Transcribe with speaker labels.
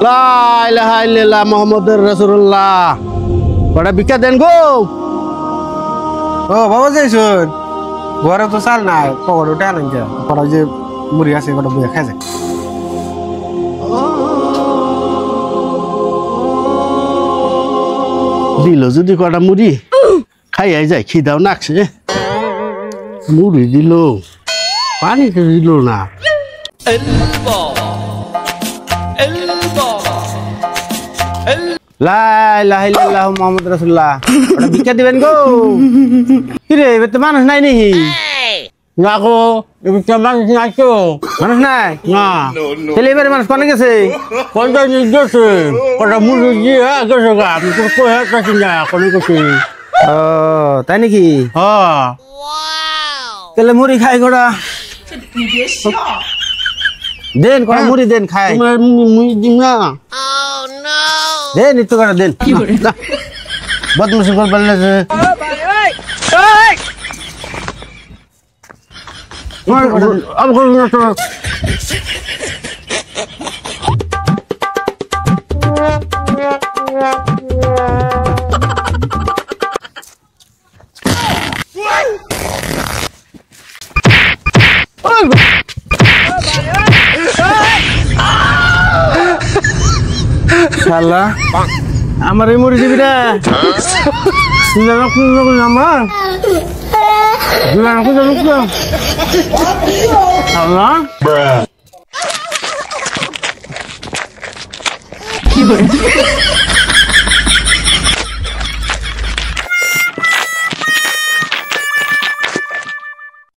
Speaker 1: লা ইলাহা ইল্লাল্লাহ মুহাম্মাদুর রাসূলুল্লাহ বড় ভিক্ষা দেন গো
Speaker 2: ও বাবা যাইছুন ঘরে তো চাল নাই পকড় উঠে আনেন কে পড়া যে মুড়ি আছে ওটা বইয়া খাই যায়
Speaker 1: দিল যদি কটা মুড়ি খাইয়াই যায় খিদাও নাকছে মুড়ি দিল পানি তো দিল না লা ইলাহা ইল্লাল্লাহ মুহাম্মাদুর রাসূলুল্লাহ ওটা ভিক্ষা দিবেন গো কি রে এবার তো মানুষ নাই নাকি না গো এবার তো মানুষ নাই তো মানুষ নাই না তাহলে এবারে মানুষ কোনে গেছে কোনটা গেছে কটা মুড়ি দিয়ে গেছে গা আমি তো কয়ে কাছি না কোনে গেছে ও তাই নাকি হ্যাঁ তাহলে মুড়ি খাই গোড়া দেন কটা মুড়ি দেন খাই মুড়ি দিন না দেন একটু করে দেন বদমাশি করে বললে যে শালা আমার এই মুড়ি দিবি না আমার শালা